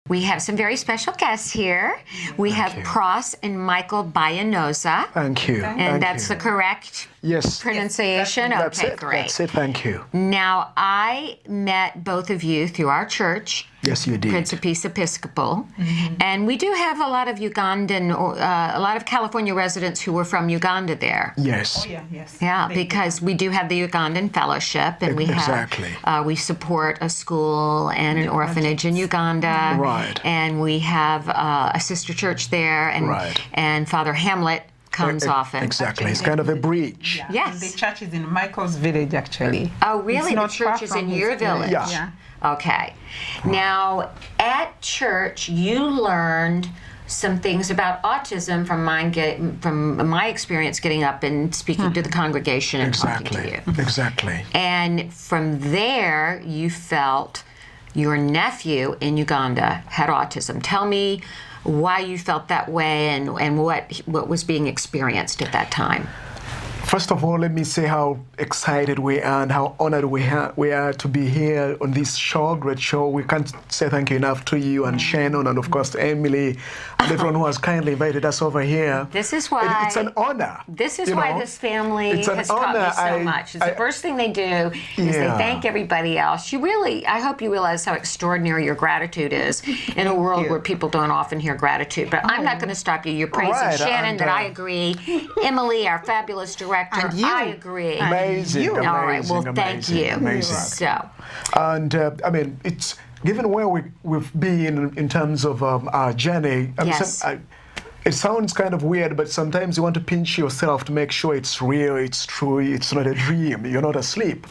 We have some very special guests here. We have Pross and Michael Bahinyoza. Thank you. And that's the correct pronunciation? That's okay, it. great. That's it, thank you. Now, I met both of you through our church. Yes, you did. Prince of Peace Episcopal. And we do have a lot of Ugandan, a lot of California residents who were from Uganda there. Yes. Oh, yeah, yes. Yeah, because we do have the Ugandan Fellowship, and we have we support a school and an orphanage in Uganda. Right. And we have a sister church there, and Father Hamlet comes often. Exactly. It's kind of a bridge. Yeah. Yes. And the church is in Michael's village, actually. Oh, really? It's The not church far is from in his your village? Yeah. Okay. Now, at church, you learned some things about autism from my experience getting up and speaking to the congregation and talking to you. Exactly. And from there, you felt your nephew in Uganda had autism. Tell me why you felt that way and what was being experienced at that time. First of all, let me say how excited we are and how honored we are to be here on this show, great show. We can't say thank you enough to you and Shannon and, of course, to Emily and everyone who has kindly invited us over here. This is why... It's an honor. This is why this family has taught me so much. The first thing they do is they thank everybody else. I hope you realize how extraordinary your gratitude is in a world where people don't often hear gratitude. But I'm not going to stop you. You're praising Shannon, that I agree. Emily, our fabulous director, and you. I agree. Amazing, All right, well, thank you. Amazing. So, and I mean, it's given where we've been in terms of our journey. It sounds kind of weird, but sometimes you want to pinch yourself to make sure it's real, it's true, it's not a dream, you're not asleep.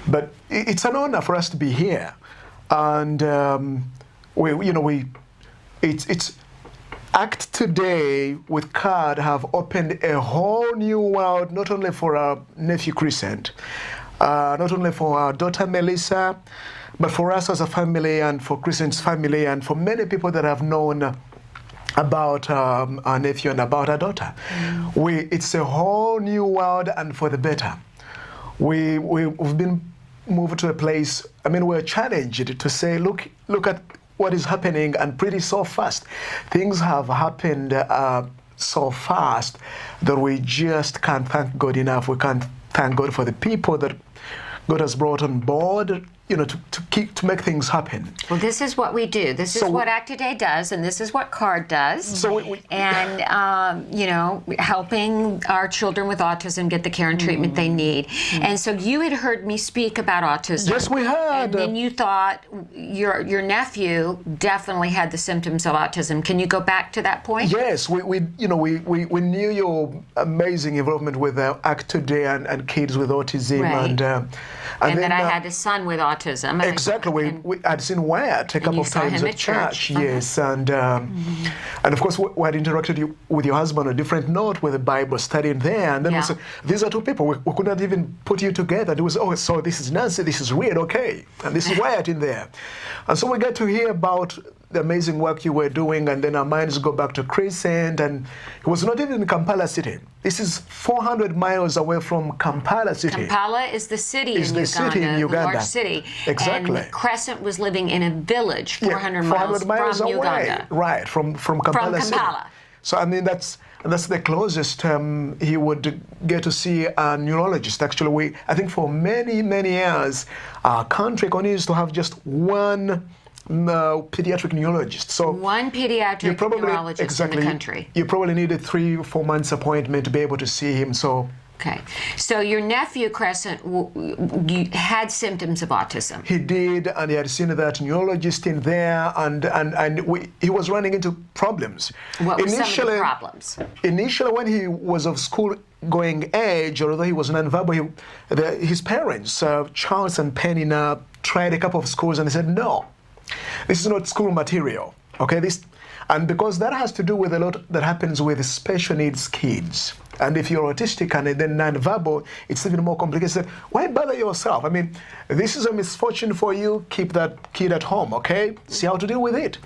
But it's an honor for us to be here, and it's. Act Today with CARD have opened a whole new world, not only for our nephew Chrisent, not only for our daughter Melissa, but for us as a family and for Chrisent's family and for many people that have known about our nephew and about our daughter. It's a whole new world and for the better. We've been moved to a place, I mean, we're challenged to say, look at what is happening, and pretty so fast. Things have happened so fast that we just can't thank God enough. We can't thank God for the people that God has brought on board, to make things happen. Well, this is what we do. This is what Act Today does, and this is what CARD does. So helping our children with autism get the care and treatment they need. And so you had heard me speak about autism. Yes, we had. And then you thought your nephew definitely had the symptoms of autism. Can you go back to that point? Yes, we knew your amazing involvement with Act Today and kids with autism, and then I had a son with autism. Exactly. We had seen Wyatt a couple of times at church. Yes, and of course we had interacted with your husband on a different note with the Bible studying there, and then we said, these are two people. We could not even put you together. It was, so this is Nancy, this is Reed, okay, and this is Wyatt in there. And so we get to hear about the amazing work you were doing, and then our minds go back to Crescent, and it was not even in Kampala City. This is 400 miles away from Kampala City. Kampala is the city in Uganda, the large city. Exactly. And Crescent was living in a village 400 miles from away. Uganda. Right, from Kampala City. So I mean, that's the closest he would get to see a neurologist. Actually, I think for many, many years, our country continues to have just one pediatric neurologist. So one pediatric neurologist in the country. You probably need a 3 or 4 months appointment to be able to see him. So. Okay. So your nephew, Crescent, had symptoms of autism. He did, and he had seen that neurologist in there, and he was running into problems. What were some of the problems? Initially, when he was of school-going age, although he was non-verbal, his parents, Charles and Penny, tried a couple of schools, and they said, no, this is not school material, okay? And because that has to do with a lot that happens with special needs kids. And if you're autistic and then non-verbal, it's even more complicated. Why bother yourself? I mean, this is a misfortune for you. Keep that kid at home, okay? See how to deal with it.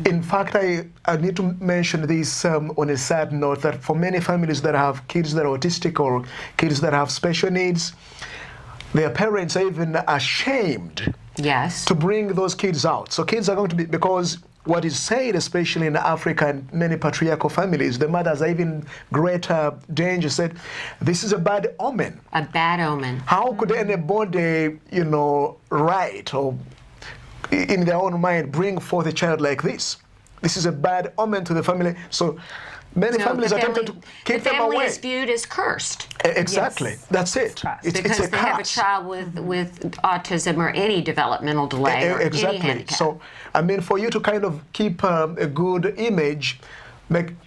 In fact, I need to mention this on a sad note, that for many families that have kids that are autistic or kids that have special needs, their parents are even ashamed to bring those kids out. So kids are going to be, because what is said, especially in Africa and many patriarchal families, the mothers are even greater danger, said, this is a bad omen. A bad omen. How could anybody, you know, write or in their own mind bring forth a child like this? This is a bad omen to the family. So many families are tempted to keep them away. The family is viewed as cursed. Exactly. Yes. That's it. Because they have a child with autism or any developmental delay or exactly. any handicap. So, I mean, for you to kind of keep a good image,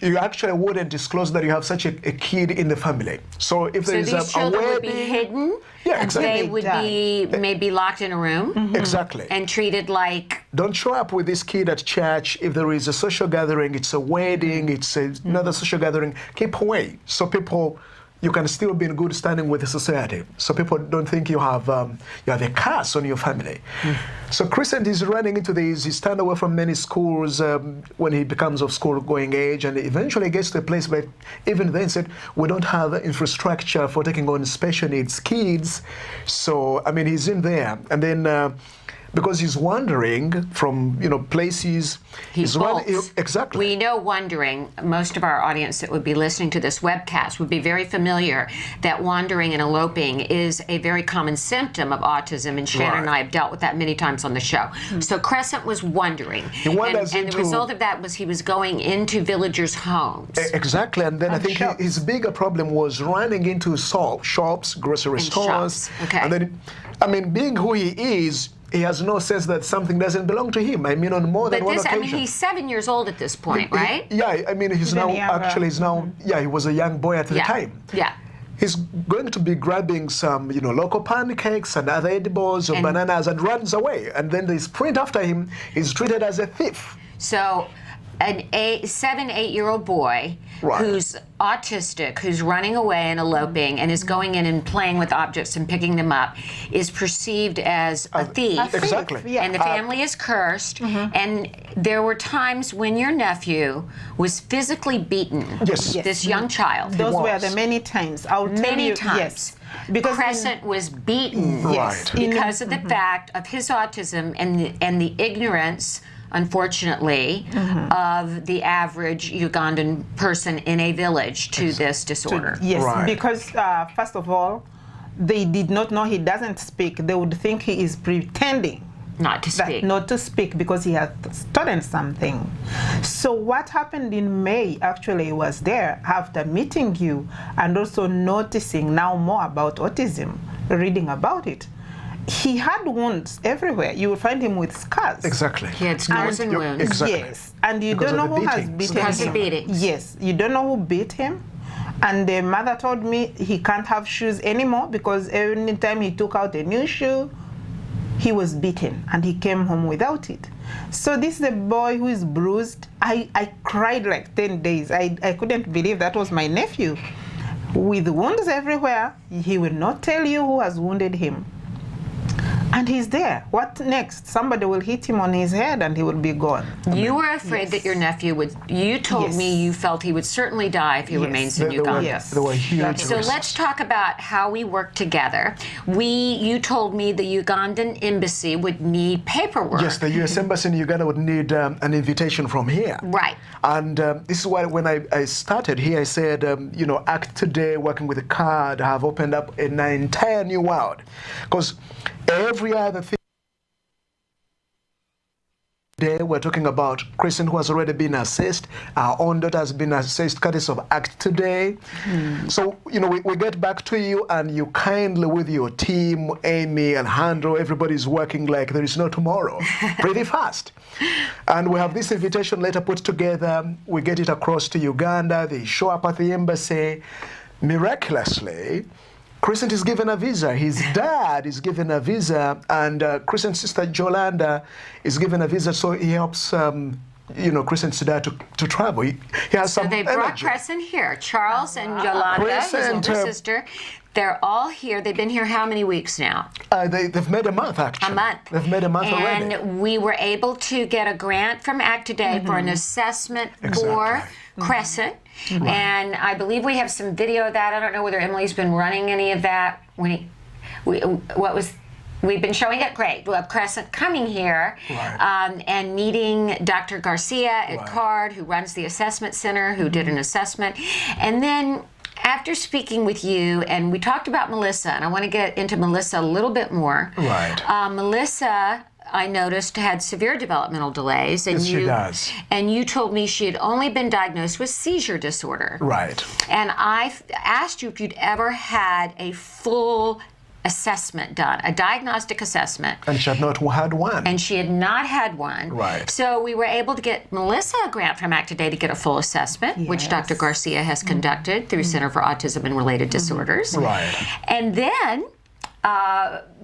you actually wouldn't disclose that you have such a kid in the family. So if there is these children wedding, would be hidden. Yeah, exactly. They would be maybe locked in a room. Exactly. And treated like... Don't show up with this kid at church. If there is a social gathering, it's a wedding, it's another social gathering, keep away. So you can still be in good standing with the society. So people don't think you have a curse on your family. So Chrisent is running into this. He's turned away from many schools when he becomes of school-going age, and eventually gets to a place where even then said, we don't have infrastructure for taking on special needs kids. So, I mean, he's in there. And then because he's wandering from, you know, places. He's bolts. Exactly. We know wandering, most of our audience that would be listening to this webcast would be very familiar that wandering and eloping is a very common symptom of autism, and Shannon and I have dealt with that many times on the show. So Crescent was wandering. And the result of that was he was going into villagers' homes. Exactly, and then I think his bigger problem was running into shops, grocery stores. Okay. And then, I mean, being who he is, he has no sense that something doesn't belong to him. I mean, on more than one occasion. I mean, he's 7 years old at this point, right? Yeah, I mean, he was a young boy at the time. Yeah. He's going to be grabbing some, you know, local pancakes and other edibles or bananas and runs away. And then they sprint after him. He's treated as a thief. So an 8-year-old boy who's autistic, who's running away and eloping and is going in and playing with objects and picking them up, is perceived as a thief. Exactly. Yeah. And the family is cursed. And there were times when your nephew was physically beaten. Yes. This young child. Those were the many times. I'll tell you. Many times. Yes. Because Crescent was beaten because of the fact of his autism and the ignorance, unfortunately, of the average Ugandan person in a village to this disorder. Because first of all, they did not know he doesn't speak. They would think he is pretending not to speak. Not to speak because he had stolen something. So what happened in May actually was there after meeting you and also noticing now more about autism, reading about it. He had wounds everywhere. You will find him with scars. Exactly. He had scars and wounds. Exactly. Yes. And you don't know who has beaten him. Yes. You don't know who beat him. And the mother told me he can't have shoes anymore because every time he took out a new shoe, he was beaten and he came home without it. So this is a boy who is bruised. I cried like 10 days. I couldn't believe that was my nephew. With wounds everywhere, he will not tell you who has wounded him. And he's there. What next? Somebody will hit him on his head and he will be gone. You were afraid that your nephew would, you told me you felt he would certainly die if he remains in Uganda. There were huge So let's talk about how we work together. You told me the Ugandan embassy would need paperwork. Yes, the U.S. Embassy in Uganda would need an invitation from here. Right. And this is why when I started here, I said, you know, Act Today, working with the card, have opened up an entire new world. Because every other thing today, we're talking about Chrisent, who has already been assessed. Our own daughter has been assessed courtesy of Act Today. So, you know, we get back to you and you kindly with your team, Amy and Handro, everybody's working like there is no tomorrow, pretty fast. And we have this invitation letter put together. We get it across to Uganda. They show up at the embassy. Miraculously, Chrisent is given a visa. His dad is given a visa, and Chrisent's sister Jolanda is given a visa, so he helps, you know, Chrisent's dad to travel. He has some they brought Crescent here. Charles and Yolanda, his older sister, they're all here. They've been here how many weeks now? They've made a month, actually. A month. They've made a month already. And we were able to get a grant from Act Today for an assessment for Crescent. And I believe we have some video of that. I don't know whether Emily's been running any of that. What was We've been showing it great. We have Crescent coming here and meeting Dr. Garcia at CARD, who runs the assessment center, who did an assessment. And then after speaking with you, and we talked about Melissa, and I want to get into Melissa a little bit more. Melissa, I noticed, had severe developmental delays. And yes, she does. And you told me she had only been diagnosed with seizure disorder. And I asked you if you'd ever had a full assessment done, a diagnostic assessment. And she had not had one. And she had not had one. So we were able to get Melissa a grant from Act Today to get a full assessment, which Dr. Garcia has conducted through Center for Autism and Related Disorders. And then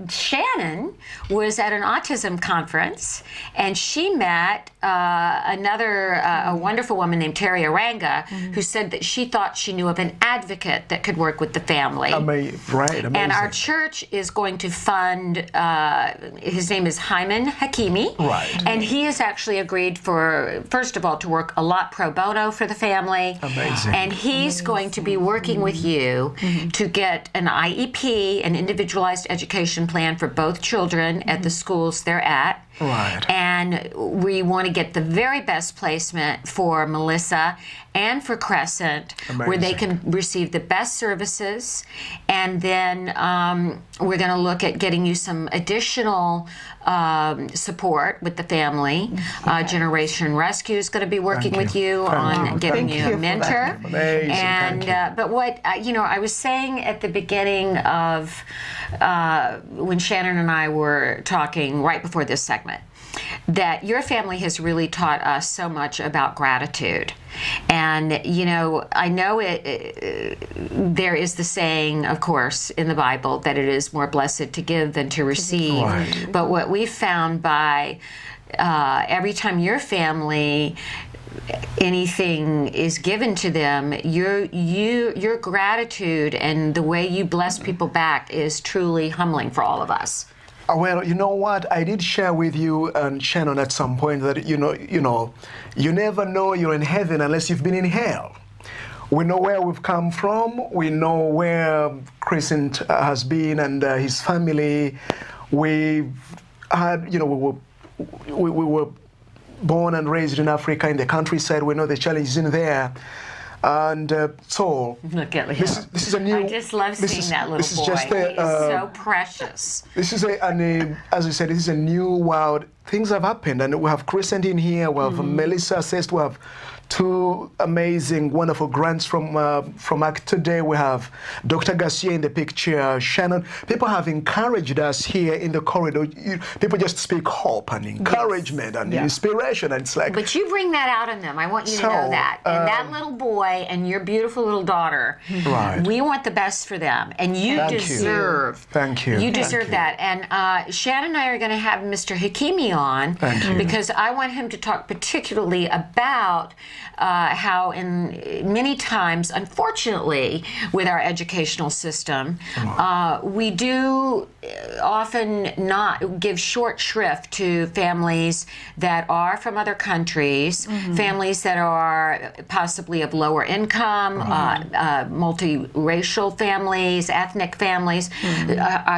Shannon was at an autism conference, and she met a wonderful woman named Terry Aranga, who said that she thought she knew of an advocate that could work with the family. Amazing. And our church is going to fund, his name is Hyman Hakimi, and he has actually agreed for, first of all, to work a lot pro bono for the family. And he's going to be working with you to get an IEP, an individualized education plan for both children at the schools they're at. And we want to get the very best placement for Melissa and for Crescent, where they can receive the best services. And then we're going to look at getting you some additional support with the family. Generation Rescue is going to be working with you on getting you a mentor. But what I was saying at the beginning of when Shannon and I were talking right before this segment, that your family has really taught us so much about gratitude. And, I know there is the saying, of course, in the Bible that it is more blessed to give than to receive. But what we've found by every time your family, anything is given to them, your gratitude and the way you bless people back is truly humbling for all of us. Well, you know what? I did share with you and Shannon at some point that, you never know you're in heaven unless you've been in hell. We know where we've come from. We know where Chrisent has been and his family. We've had, we were born and raised in Africa, in the countryside. We know the challenges in there. And so look at him. This is a new. I just love seeing that little boy. He is so precious. This is as I said, this is a new world. Things have happened, and we have Chrisent in here. We have Melissa says we have two amazing, wonderful grants from Act Today. We have Dr. Garcia in the picture, Shannon. People have encouraged us here in the corridor. People just speak hope and encouragement and inspiration, and it's like. But you bring that out in them. I want you to know that. And that little boy and your beautiful little daughter, we want the best for them, and you deserve. Thank you. You deserve that. And Shannon and I are going to have Mr. Hakimi on because I want him to talk particularly about how many times, unfortunately, with our educational system, we do often not give short shrift to families that are from other countries, families that are possibly of lower income, multiracial families, ethnic families.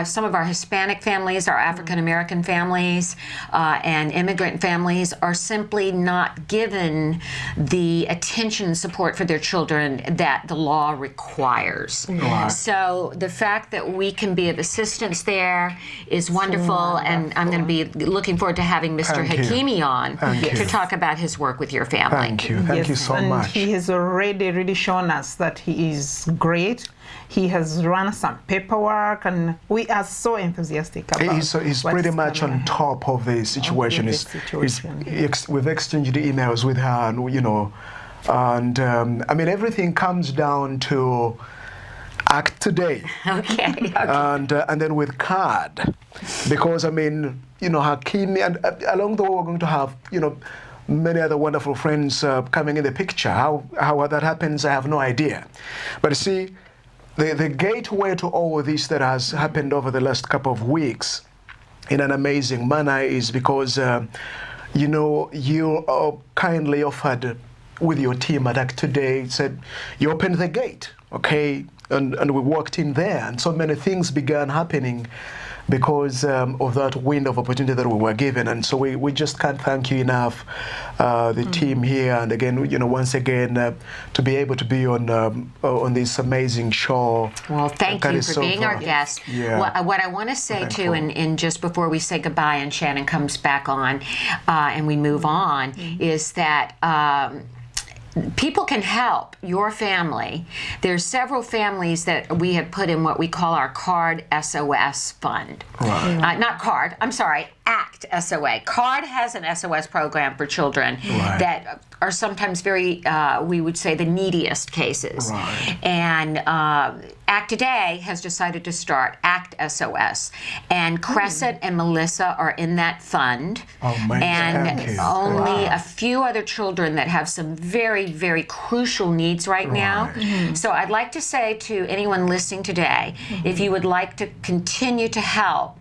Some of our Hispanic families, our African American families, and immigrant families are simply not given the attention and support for their children that the law requires. So the fact that we can be of assistance there is wonderful, and I'm going to be looking forward to having Mr. Hakimi on to talk about his work with your family. Thank you. Thank you so much. And he has already really shown us that he is great. He has run some paperwork, and we are so enthusiastic about he's pretty much on top of the situation. We've exchanged emails with her, and I mean, everything comes down to Act Today. And then with CARD, because I mean, Hakimi, and along the way we're going to have, many other wonderful friends coming in the picture. How that happens, I have no idea. But see, the gateway to all of this that has happened over the last couple of weeks in an amazing manner is because, you kindly offered with your team at Act Today, said you opened the gate, okay? And we walked in there, and so many things began happening because of that window of opportunity that we were given. And so we just can't thank you enough, the team here, and again, once again, to be able to be on this amazing show. Well, thank you for being our guest. Yeah. What I want to say too, and just before we say goodbye and Shannon comes back on and we move on, is that people can help your family. There's several families that we have put in what we call our CARD SOS Fund. Right. Not CARD, I'm sorry, ACT SOA. CARD has an SOS program for children that are sometimes very, we would say, the neediest cases. Right. And ACT Today has decided to start ACT SOS. And Crescent and Melissa are in that fund. Oh, amazing. And only a few other children that have some very, very crucial needs right now. So I'd like to say to anyone listening today, if you would like to continue to help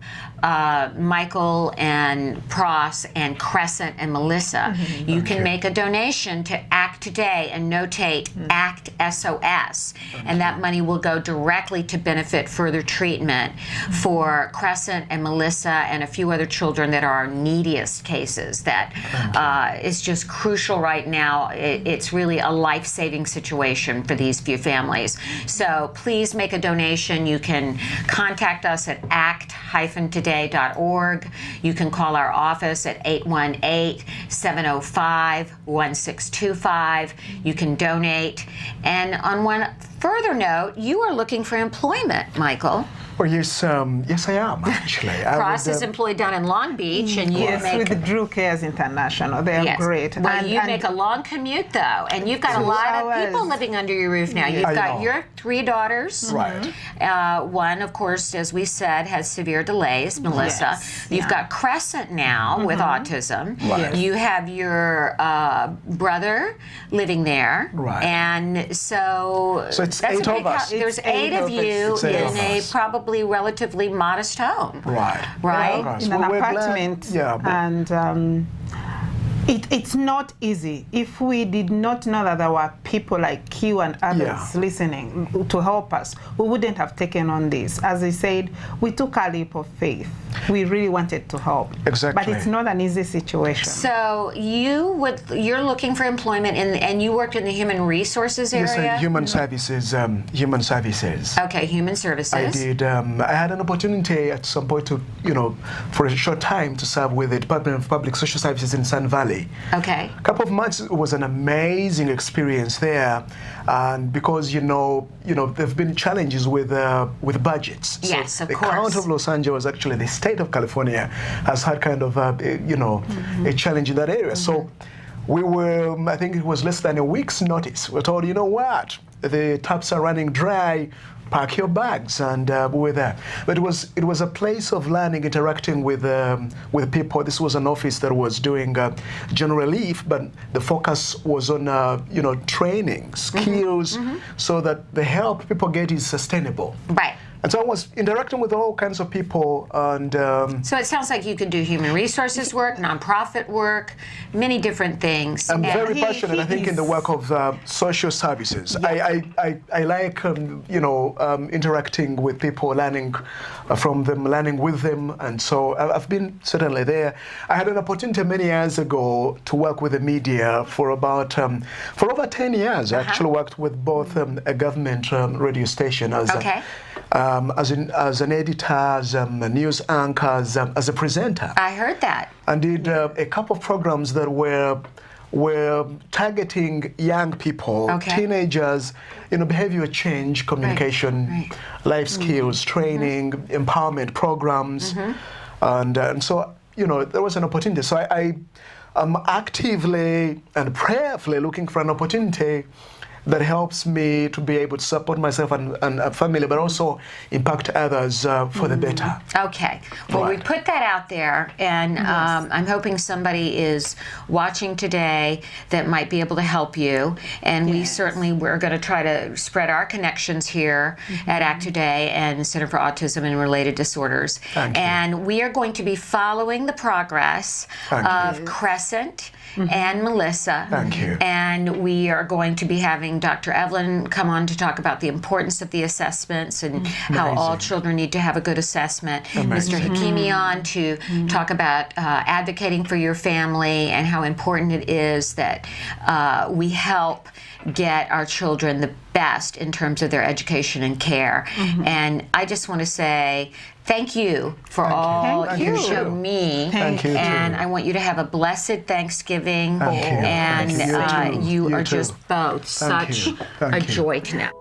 Michael and Pross and Crescent and Melissa, you can make a donation to ACT Today and notate ACT SOS, and that money will go directly to benefit further treatment for Crescent and Melissa and a few other children that are our neediest cases. That is just crucial right now. It's really a life-saving situation for these few families. So please make a donation. You can contact us at act-today.org. You can call our office at 818-705-1625. You can donate. And on one further note, you are looking for employment, Michael. Well, yes, yes, I am actually. Pross is employed down in Long Beach, and you make with Drew Cares International. They are great. Well, and you make a long commute though, and you've got a lot of people living under your roof now. You've got your 3 daughters. Right. One, of course, as we said, has severe delays. Melissa. You've got Crescent now with autism. Right. You have your brother living there. Right. And so it's 8 of us. There's 8 of you in a probably relatively modest home. Right. Right? In an apartment. And it's not easy. If we did not know that there were people like you and others listening to help us, we wouldn't have taken on this. As I said, we took a leap of faith. We really wanted to help. Exactly. But it's not an easy situation. So you're looking for employment, and you worked in the human resources area? Yes, human services. Human services. Okay, human services. I did. I had an opportunity at some point to, for a short time to serve with the Department of Public Social Services in Sun Valley. Okay. A couple of months. It was an amazing experience there, and because there've been challenges with budgets. Yes, so of the course. County of Los Angeles, actually, the state of California, has had kind of a challenge in that area. So we were, I think it was less than a week's notice. We're told, you know what, the taps are running dry. Pack your bags, and we were there. But it was a place of learning, interacting with people. This was an office that was doing general relief, but the focus was on training skills, so that the help people get is sustainable. Right. And so I was interacting with all kinds of people, and so it sounds like you can do human resources work, nonprofit work, many different things. I'm very passionate, I think, in the work of social services. I like interacting with people, learning from them, learning with them, and so I've been certainly there. I had an opportunity many years ago to work with the media for about for over 10 years. I actually worked with both a government radio station as as an editor, as a news anchor, as a presenter. I heard that. And did a couple of programs that were targeting young people, teenagers, behavior change, communication, life skills, training, empowerment programs, and so there was an opportunity. So I am actively and prayerfully looking for an opportunity that helps me to be able to support myself and a family, but also impact others for the better. Okay. Well, we put that out there, and I'm hoping somebody is watching today that might be able to help you. And we're going to try to spread our connections here at ACT Today and Center for Autism and Related Disorders. And we are going to be following the progress of Crescent and Melissa. Thank you. And we are going to be having having Dr. Evelyn come on to talk about the importance of the assessments and how all children need to have a good assessment. Mr. Hakimi on to talk about advocating for your family and how important it is that we help get our children the best in terms of their education and care. And I just want to say thank you for all you show me. Thank you. And I want you to have a blessed Thanksgiving. And you are just both such a joy to know.